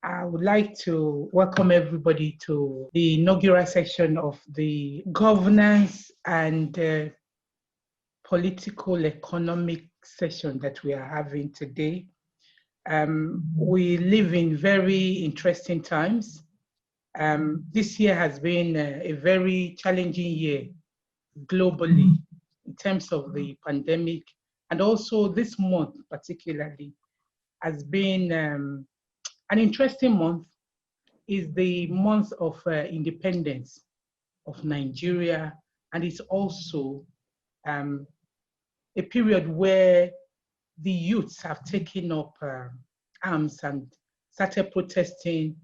I would like to welcome everybody to the inaugural session of the governance and political economic session that we are having today. We live in very interesting times. This year has been a very challenging year globally in terms of the pandemic, and also this month particularly has been an interesting month. Is the month of independence of Nigeria, and it's also a period where the youths have taken up arms and started protesting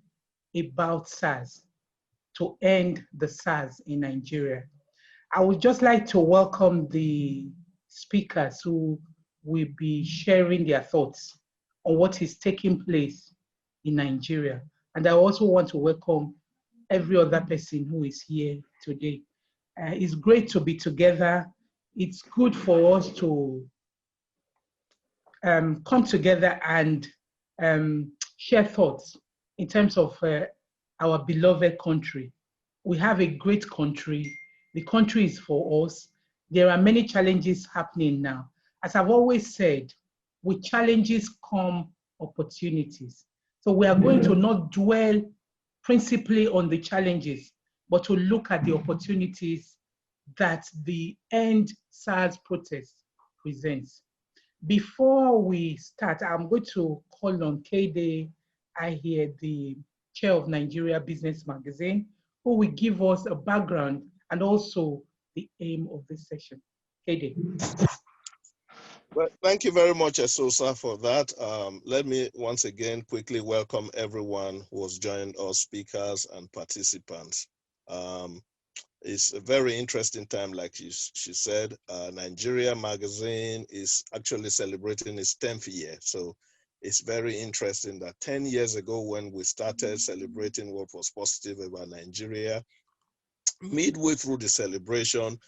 about SARS, to end the SARS in Nigeria. I would just like to welcome the speakers who will be sharing their thoughts on what is taking place in Nigeria. And I also want to welcome every other person who is here today. It's great to be together. It's good for us to come together and share thoughts in terms of our beloved country. We have a great country. The country is for us. There are many challenges happening now. As I've always said, with challenges come opportunities. So we are going to not dwell principally on the challenges, but to look at the opportunities that the End SARS protest presents. Before we start, I'm going to call on Kede, Aihie, the chair of Nigeria Business Magazine, who will give us a background and also the aim of this session. Kede. Well, thank you very much, Esosa, for that. Let me once again quickly welcome everyone who has joined us, speakers and participants. It's a very interesting time, like she said. Nigeria Magazine is actually celebrating its 10th year. So it's very interesting that 10 years ago, when we started celebrating what was positive about Nigeria, midway through the celebration,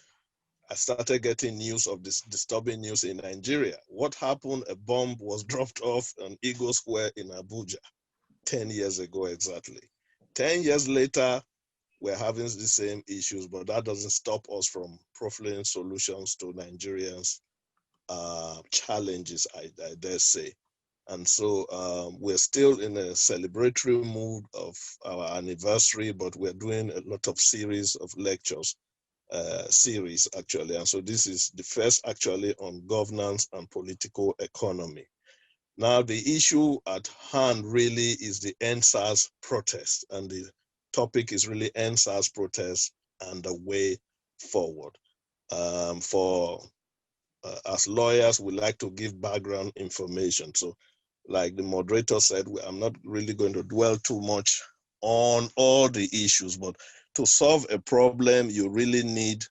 I started getting news of this disturbing news in Nigeria. What happened? A bomb was dropped off on Eagle Square in Abuja 10 years ago exactly. 10 years later, we're having the same issues, but that doesn't stop us from profiling solutions to Nigerians' challenges, I dare say. And so we're still in a celebratory mood of our anniversary, but we're doing a lot of series of lectures. Series actually, and so this is the first actually on governance and political economy. Now the issue at hand really is the End SARS protest, and the topic is really End SARS protest and the way forward. As lawyers, we like to give background information. So like the moderator said, I'm not really going to dwell too much on all the issues, but to solve a problem, you really need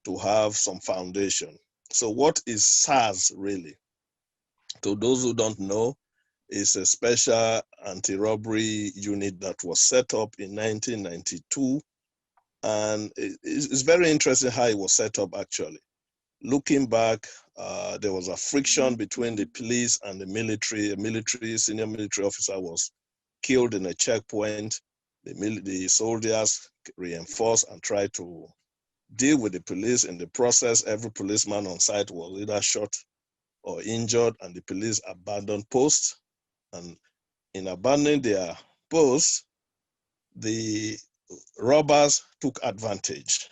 to have some foundation. So what is SARS really? To those who don't know, it's a special anti-robbery unit that was set up in 1992. And it's very interesting how it was set up actually. Looking back, there was a friction between the police and the military. A senior military officer was killed in a checkpoint. The soldiers reinforced and tried to deal with the police. In the process, every policeman on site was either shot or injured, and the police abandoned posts. And in abandoning their posts, the robbers took advantage.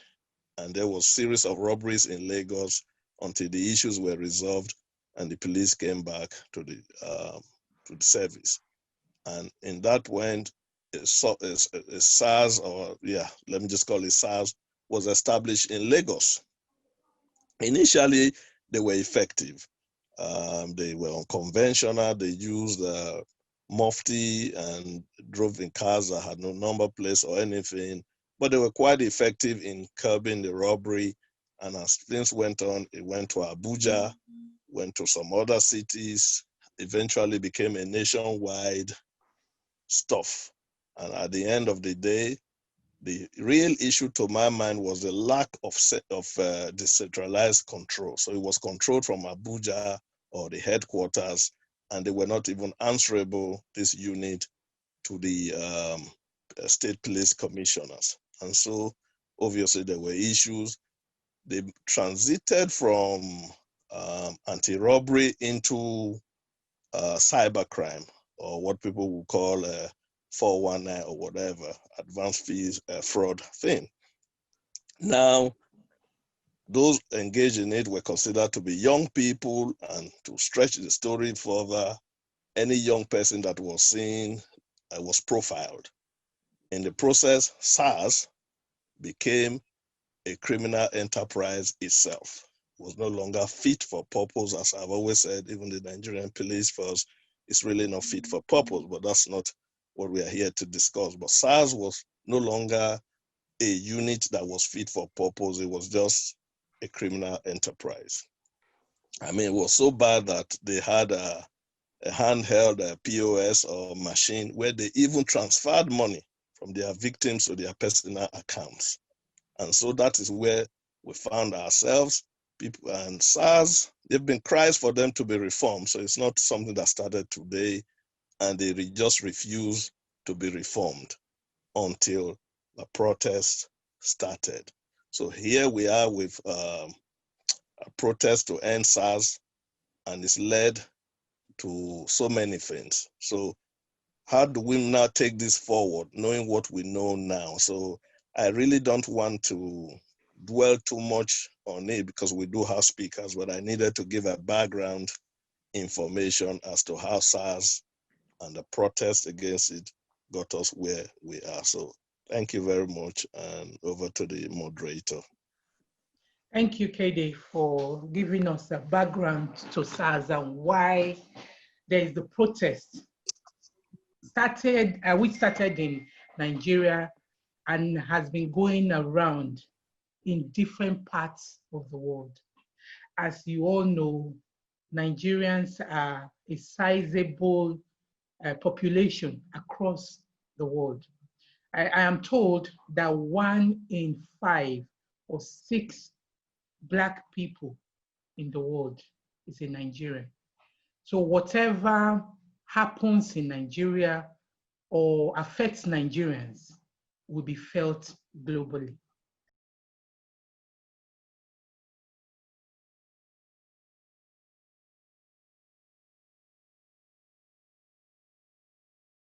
And there was a series of robberies in Lagos until the issues were resolved and the police came back to the service. And in that went, a SARS, or let me just call it SARS, was established in Lagos. Initially, they were effective. They were unconventional. They used mufti and drove in cars that had no number plates or anything, but they were quite effective in curbing the robbery. And as things went on, it went to Abuja, went to some other cities, eventually became a nationwide stuff. And at the end of the day, the real issue to my mind was the lack of decentralized control. So it was controlled from Abuja or the headquarters, and they were not even answerable, this unit, to the state police commissioners. And so obviously there were issues. They transited from anti-robbery into cybercrime, or what people would call 419 or whatever, advanced fees fraud thing. Now, those engaged in it were considered to be young people, and to stretch the story further, any young person that was seen was profiled. In the process, SARS became a criminal enterprise itself. It was no longer fit for purpose. As I've always said, even the Nigerian police force is really not fit for purpose, but that's not what we are here to discuss. But SARS was no longer a unit that was fit for purpose. It was just a criminal enterprise. I mean, it was so bad that they had a handheld POS or machine where they even transferred money from their victims to their personal accounts. And so that is where we found ourselves. People and SARS, they've been cries for them to be reformed. So it's not something that started today, and they just refuse to be reformed until the protest started. So here we are with a protest to end SARS, and it's led to so many things. So how do we now take this forward, knowing what we know now? So I really don't want to dwell too much on it because we do have speakers, but I needed to give a background information as to how SARS and the protest against it got us where we are. So thank you very much, and over to the moderator. Thank you, Kede, for giving us a background to SARS and why there is the protest. We started in Nigeria and has been going around in different parts of the world. As you all know, Nigerians are a sizable population across the world. I am told that 1 in 5 or 6 Black people in the world is a Nigerian. So whatever happens in Nigeria or affects Nigerians will be felt globally.